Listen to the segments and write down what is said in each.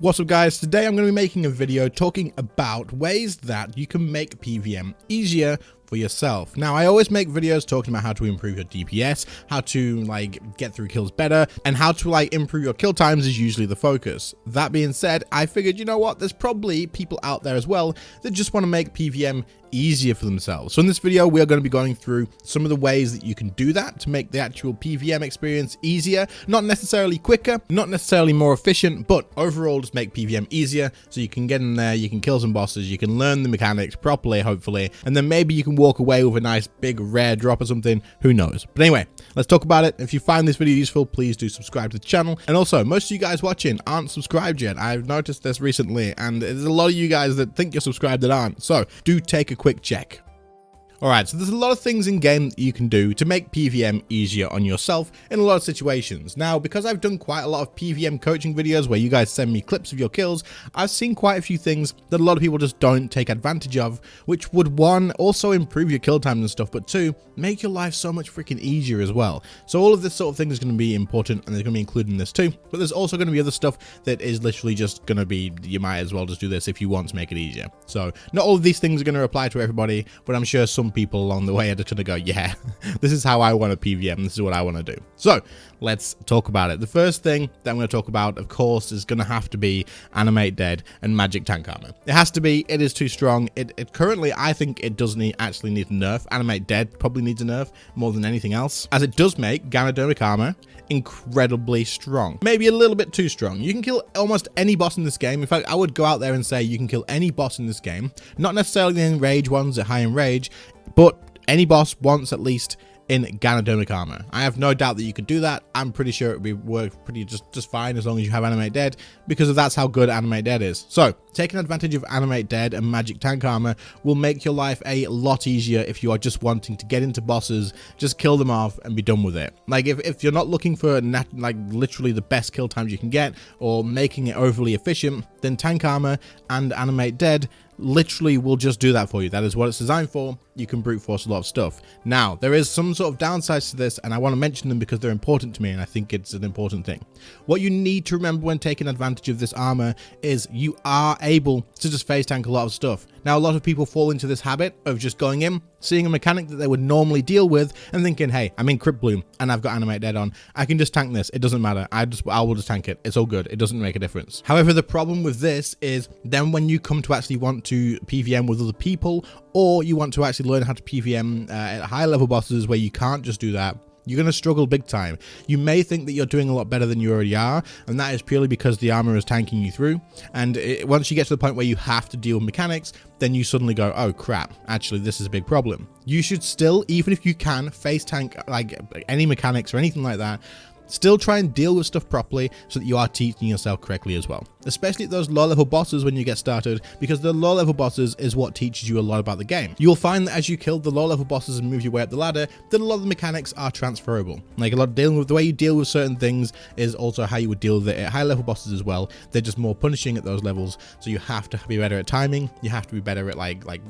What's up guys, today I'm going to be making a video talking about ways that you can make PvM easier for yourself. Now, I always make videos talking about how to improve your DPS, how to get through kills better, and how to improve your kill times is usually the focus. That being said, I figured, you know what, there's probably people out there as well that just want to make PvM easier for themselves. So in this video, we are going to be going through some of the ways that you can do that to make the actual PvM experience easier, not necessarily quicker, not necessarily more efficient, but overall just make PvM easier so you can get in there, you can kill some bosses, you can learn the mechanics properly, hopefully, and then maybe you can walk away with a nice big rare drop or something, who knows. But anyway, let's talk about it. If you find this video useful, please do subscribe to the channel. And also, most of you guys watching aren't subscribed yet. I've noticed this recently, and there's a lot of you guys that think you're subscribed that aren't. So do take a quick check. Alright, so there's a lot of things in game that you can do to make PvM easier on yourself in a lot of situations. Now, because I've done quite a lot of PvM coaching videos where you guys send me clips of your kills, I've seen quite a few things that a lot of people just don't take advantage of, which would, one, also improve your kill times and stuff, but two, make your life so much freaking easier as well. So all of this sort of thing is going to be important, and they're going to be included in this too, but there's also going to be other stuff that is literally just going to be, you might as well just do this if you want to make it easier. So not all of these things are going to apply to everybody, but I'm sure some people along the way are just gonna go, yeah, this is how I want a PvM, this is what I want to do. So let's talk about it. The first thing that I'm going to talk about, of course, is going to have to be Animate Dead and Magic Tank Armor. It has to be. It is too strong. It currently, I think it does actually need a nerf. Animate Dead probably needs a nerf more than anything else, as it does make Ganodermic Armor incredibly strong. Maybe a little bit too strong. You can kill almost any boss in this game. In fact, I would go out there and say you can kill any boss in this game, not necessarily the enrage ones at high enrage, but any boss once at least in Ganodermic Armor. I have no doubt that you could do that. I'm pretty sure it would work pretty just fine as long as you have Animate Dead, because that's how good Animate Dead is. So taking advantage of Animate Dead and Magic Tank Armor will make your life a lot easier if you are just wanting to get into bosses, just kill them off and be done with it. If you're not looking for literally the best kill times you can get or making it overly efficient, then Tank Armor and Animate Dead literally will just do that for you. That is what it's designed for. You can brute force a lot of stuff. Now, there is some sort of downsides to this, and I want to mention them because they're important to me, and I think it's an important thing. What you need to remember when taking advantage of this armor is you are able to just face tank a lot of stuff. Now, a lot of people fall into this habit of just going in, seeing a mechanic that they would normally deal with, and thinking, hey, I'm in Crypt Bloom, and I've got Animate Dead on. I can just tank this. It doesn't matter. I will just tank it. It's all good. It doesn't make a difference. However, the problem with this is then when you come to actually want to PvM with other people, or you want to actually learn how to PvM at high level bosses where you can't just do that, you're going to struggle big time. You may think that you're doing a lot better than you already are, and that is purely because the armor is tanking you through. And once you get to the point where you have to deal with mechanics, then you suddenly go, oh crap, actually this is a big problem. You should still, even if you can, face tank any mechanics or anything like that, still try and deal with stuff properly so that you are teaching yourself correctly as well. Especially at those low level bosses when you get started, because the low level bosses is what teaches you a lot about the game. You'll find that as you kill the low level bosses and move your way up the ladder, that a lot of the mechanics are transferable. A lot of dealing with the way you deal with certain things is also how you would deal with it at high level bosses as well. They're just more punishing at those levels, so you have to be better at timing, you have to be better at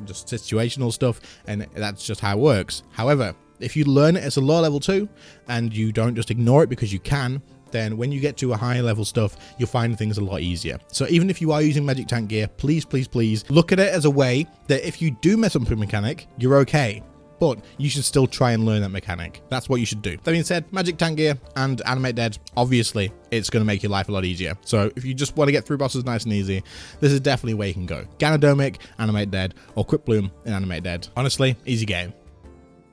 just situational stuff, and that's just how it works. However, if you learn it as a low level too, and you don't just ignore it because you can, then when you get to a higher level stuff, you'll find things a lot easier. So even if you are using Magic Tank gear, please, please, please look at it as a way that if you do mess up a mechanic, you're okay. But you should still try and learn that mechanic. That's what you should do. That being said, Magic Tank gear and Animate Dead, obviously, it's going to make your life a lot easier. So if you just want to get through bosses nice and easy, this is definitely where you can go. Ganodermic, Animate Dead, or Crypt Bloom in Animate Dead. Honestly, easy game.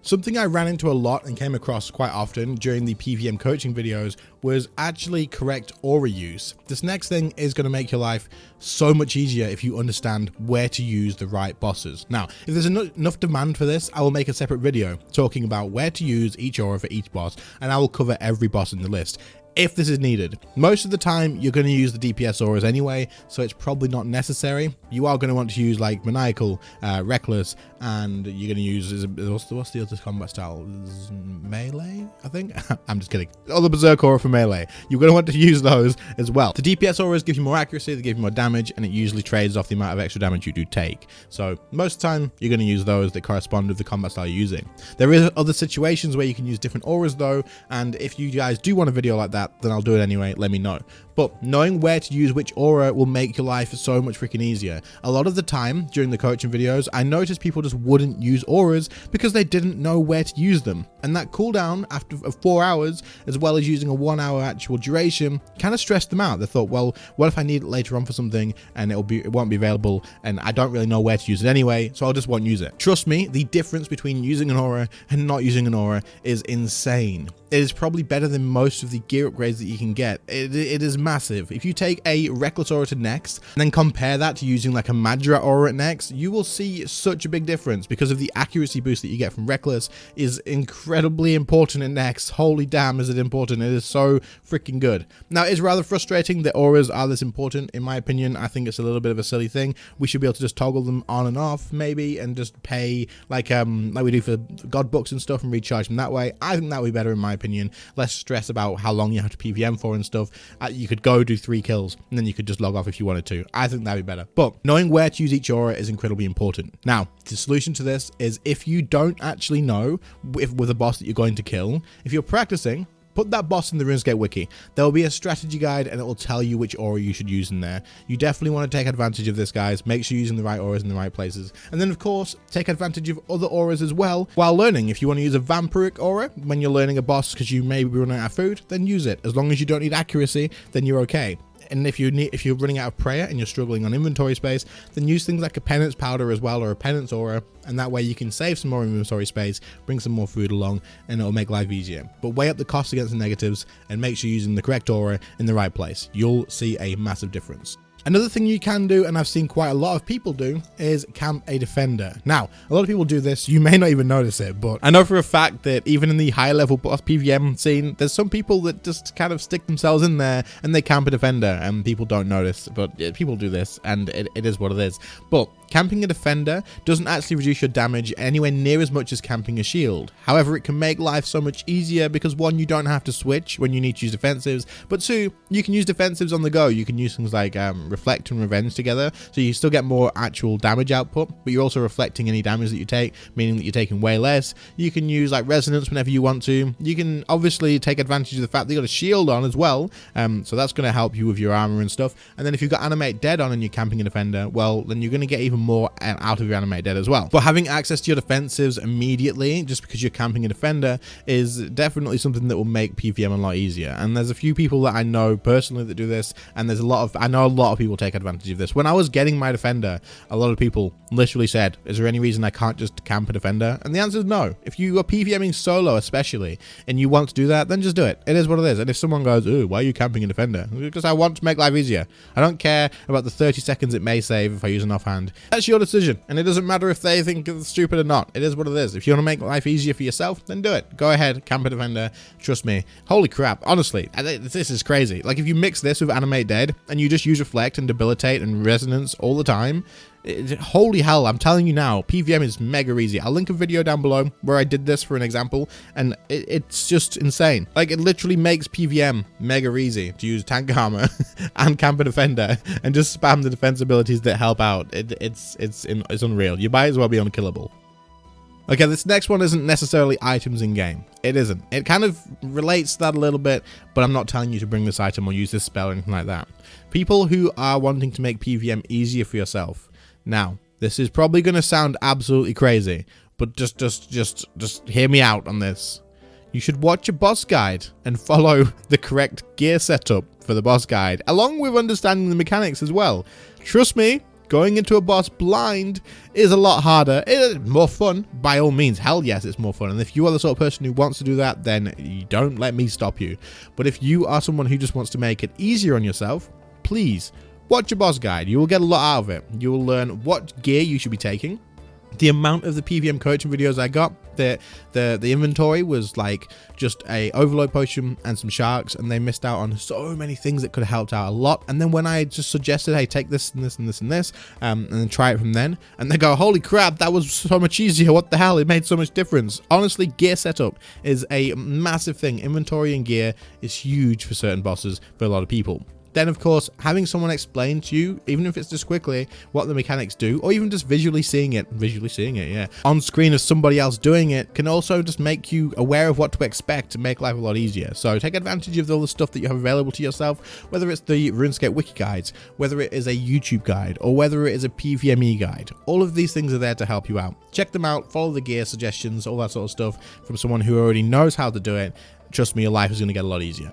Something I ran into a lot and came across quite often during the PvM coaching videos was actually correct aura use. This next thing is going to make your life so much easier if you understand where to use the right bosses. Now, if there's enough demand for this, I will make a separate video talking about where to use each aura for each boss, and I will cover every boss in the list if this is needed. Most of the time, you're going to use the DPS auras anyway, so it's probably not necessary. You are going to want to use Maniacal, Reckless, and you're going to use, what's the other combat style? Melee, I think? I'm just kidding. Oh, the Berserk aura for melee. You're going to want to use those as well. The DPS auras give you more accuracy, they give you more damage, and it usually trades off the amount of extra damage you do take. So most of the time, you're going to use those that correspond with the combat style you're using. There is other situations where you can use different auras though, and if you guys do want a video like that, that, then I'll do it anyway, let me know. But knowing where to use which aura will make your life so much freaking easier. A lot of the time during the coaching videos, I noticed people just wouldn't use auras because they didn't know where to use them. And that cooldown after 4 hours, as well as using a 1 hour actual duration, kind of stressed them out. They thought, well, what if I need it later on for something and it won't be available and I don't really know where to use it anyway, so I'll just won't use it. Trust me, the difference between using an aura and not using an aura is insane. It is probably better than most of the gear upgrades that you can get. It is massive. If you take a Reckless aura to next and then compare that to using like a Madra aura at next, you will see such a big difference because of the accuracy boost that you get from Reckless is incredibly important at next. Holy damn, is it important. It is so freaking good. Now, it is rather frustrating that auras are this important. In my opinion, I think it's a little bit of a silly thing. We should be able to just toggle them on and off maybe and just pay like we do for God books and stuff and recharge them that way. I think that would be better in my opinion. Less stress about how long you have to PvM for and stuff. You could go do 3 kills and then you could just log off if you wanted to. I think that'd be better. But knowing where to use each aura is incredibly important. Now, the solution to this is if you don't actually know with a boss that you're going to kill, if you're practicing, put that boss in the RuneScape wiki. There will be a strategy guide and it will tell you which aura you should use in there. You definitely want to take advantage of this, guys. Make sure you're using the right auras in the right places. And then, of course, take advantage of other auras as well while learning. If you want to use a vampiric aura when you're learning a boss because you may be running out of food, then use it. As long as you don't need accuracy, then you're okay. And if you're running out of prayer and you're struggling on inventory space, then use things like a penance powder as well, or a penance aura, and that way you can save some more inventory space, bring some more food along, and it'll make life easier. But weigh up the costs against the negatives and make sure you're using the correct aura in the right place. You'll see a massive difference. Another thing you can do, and I've seen quite a lot of people do, is camp a defender. Now, a lot of people do this, you may not even notice it, but I know for a fact that even in the higher level boss PvM scene, there's some people that just kind of stick themselves in there and they camp a defender and people don't notice, but people do this and it is what it is. But camping a defender doesn't actually reduce your damage anywhere near as much as camping a shield. However, it can make life so much easier because 1, you don't have to switch when you need to use defensives, but 2, you can use defensives on the go. You can use things like Reflect and Revenge together, so you still get more actual damage output, but you're also reflecting any damage that you take, meaning that you're taking way less. You can use like Resonance whenever you want to. You can obviously take advantage of the fact that you got a shield on as well, so that's going to help you with your armor and stuff. And then if you've got Animate Dead on and you're camping a defender, well, then you're going to get even more out of your Animate Dead as well. But having access to your defensives immediately, just because you're camping a defender, is definitely something that will make PvM a lot easier. And there's a few people that I know personally that do this, and I know a lot of people take advantage of this. When I was getting my defender, a lot of people literally said, is there any reason I can't just camp a defender? And the answer is no. If you are PvMing solo especially, and you want to do that, then just do it. It is what it is. And if someone goes, ooh, why are you camping a defender? Because I want to make life easier. I don't care about the 30 seconds it may save if I use an offhand. That's your decision, and it doesn't matter if they think it's stupid or not. It is what it is. If you want to make life easier for yourself, then do it. Go ahead, camp a defender. Trust me. Holy crap. Honestly, this is crazy. Like, if you mix this with Animate Dead, and you just use Reflect and Debilitate and Resonance all the time, holy hell, I'm telling you now, PvM is mega easy. I'll link a video down below where I did this for an example, and it's just insane. Like, it literally makes PvM mega easy to use tank armor and camp a defender and just spam the defense abilities that help out. It's unreal. You might as well be unkillable. Okay, this next one isn't necessarily items in game. It isn't. It kind of relates to that a little bit, but I'm not telling you to bring this item or use this spell or anything like that. People who are wanting to make PvM easier for yourself. Now, this is probably going to sound absolutely crazy, but just hear me out on this. You should watch a boss guide and follow the correct gear setup for the boss guide, along with understanding the mechanics as well. Trust me, going into a boss blind is a lot harder. It is more fun, by all means. Hell yes, it's more fun. And if you are the sort of person who wants to do that, then you don't let me stop you. But if you are someone who just wants to make it easier on yourself, please watch a boss guide. You will get a lot out of it. You will learn what gear you should be taking. The amount of the PvM coaching videos I got, the inventory was like just a overload potion and some sharks, and they missed out on so many things that could have helped out a lot. And then when I just suggested, hey, take this and this and this and this, and then try it from then, and they go, holy crap, that was so much easier. What the hell? It made so much difference. Honestly, gear setup is a massive thing. Inventory and gear is huge for certain bosses for a lot of people. Then of course, having someone explain to you, even if it's just quickly, what the mechanics do, or even just visually seeing it, yeah, on screen of somebody else doing it, can also just make you aware of what to expect and make life a lot easier. So take advantage of all the stuff that you have available to yourself, whether it's the RuneScape wiki guides, whether it is a YouTube guide, or whether it is a PvMe guide. All of these things are there to help you out. Check them out, follow the gear suggestions, all that sort of stuff from someone who already knows how to do it. Trust me, your life is going to get a lot easier.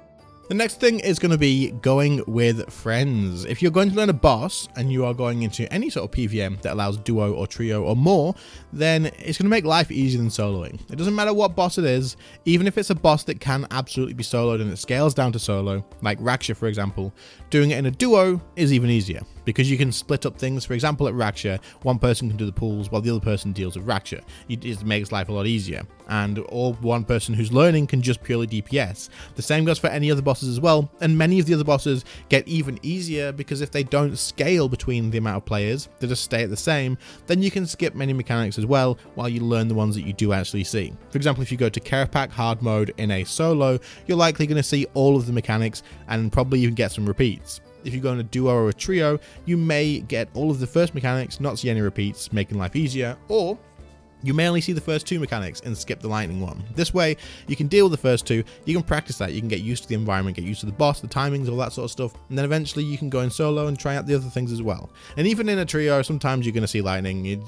The next thing is going to be going with friends. If you're going to learn a boss and you are going into any sort of PvM that allows duo or trio or more, then it's going to make life easier than soloing. It doesn't matter what boss it is, even if it's a boss that can absolutely be soloed and it scales down to solo, like Raksha for example, doing it in a duo is even easier because you can split up things. For example, at Raksha, one person can do the pulls while the other person deals with Raksha. It makes life a lot easier. And or one person who's learning can just purely DPS. The same goes for any other bosses as well, and many of the other bosses get even easier because if they don't scale between the amount of players, they just stay at the same, then you can skip many mechanics as well while you learn the ones that you do actually see. For example, if you go to Kerapak hard mode in a solo, you're likely going to see all of the mechanics and probably even get some repeats. If you go in a duo or a trio, you may get all of the first mechanics, not see any repeats, making life easier, or you may only see the first two mechanics and skip the lightning one. This way, you can deal with the first two, you can practice that, you can get used to the environment, get used to the boss, the timings, all that sort of stuff, and then eventually you can go in solo and try out the other things as well. And even in a trio, sometimes you're going to see lightning,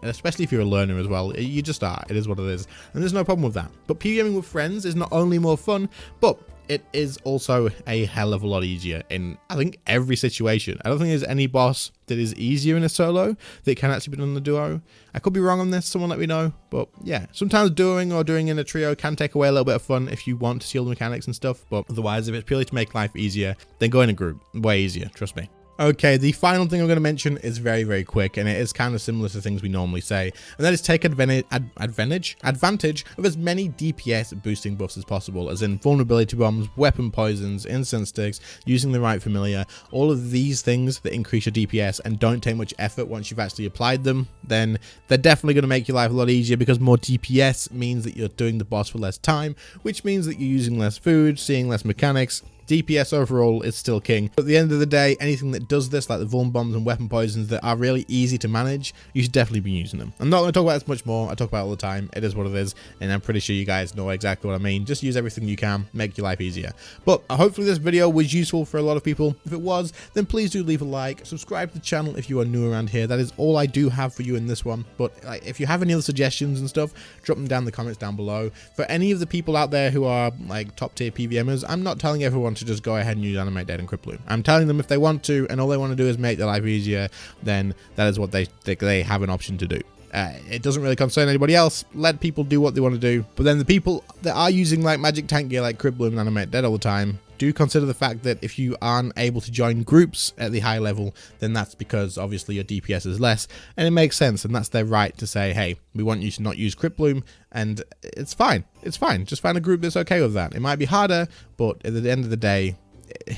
especially if you're a learner as well. You just are, it is what it is, and there's no problem with that. But PvMing with friends is not only more fun, but it is also a hell of a lot easier in, I think, every situation. I don't think there's any boss that is easier in a solo that can actually be done in a duo. I could be wrong on this, someone let me know. But yeah, sometimes doing in a trio can take away a little bit of fun if you want to see all the mechanics and stuff. But otherwise, if it's purely to make life easier, then go in a group. Way easier, trust me. Okay, the final thing I'm going to mention is very, very quick, and it is kind of similar to things we normally say, and that is take advantage of as many DPS boosting buffs as possible, as in vulnerability bombs, weapon poisons, incense sticks, using the right familiar, all of these things that increase your DPS and don't take much effort once you've actually applied them. Then they're definitely going to make your life a lot easier, because more DPS means that you're doing the boss for less time, which means that you're using less food, seeing less mechanics. DPS overall is still king. At the end of the day, anything that does this, like the vuln bombs and weapon poisons that are really easy to manage, you should definitely be using them. I'm not going to talk about this much more. I talk about it all the time. It is what it is, and I'm pretty sure you guys know exactly what I mean. Just use everything you can, make your life easier. But hopefully this video was useful for a lot of people. If it was, then please do leave a like, subscribe to the channel if you are new around here. That is all I do have for you in this one. But if you have any other suggestions and stuff, drop them down in the comments down below. For any of the people out there who are like top tier PvMers, I'm not telling everyone to just go ahead and use Animate, Dead, and Cripploom. I'm telling them if they want to and all they want to do is make their life easier, then that is what they have an option to do. It doesn't really concern anybody else. Let people do what they want to do. But then the people that are using like magic tank gear like Cripploom and Animate Dead all the time, do consider the fact that if you aren't able to join groups at the high level, then that's because obviously your DPS is less, and it makes sense, and that's their right to say, hey, we want you to not use Cripploom, and it's fine. It's fine. Just find a group that's okay with that. It might be harder, but at the end of the day,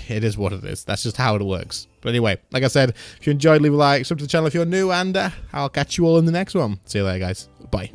it is what it is. That's just how it works. But anyway, like I said, if you enjoyed, leave a like, subscribe to the channel if you're new, and I'll catch you all in the next one. See you later, guys. Bye.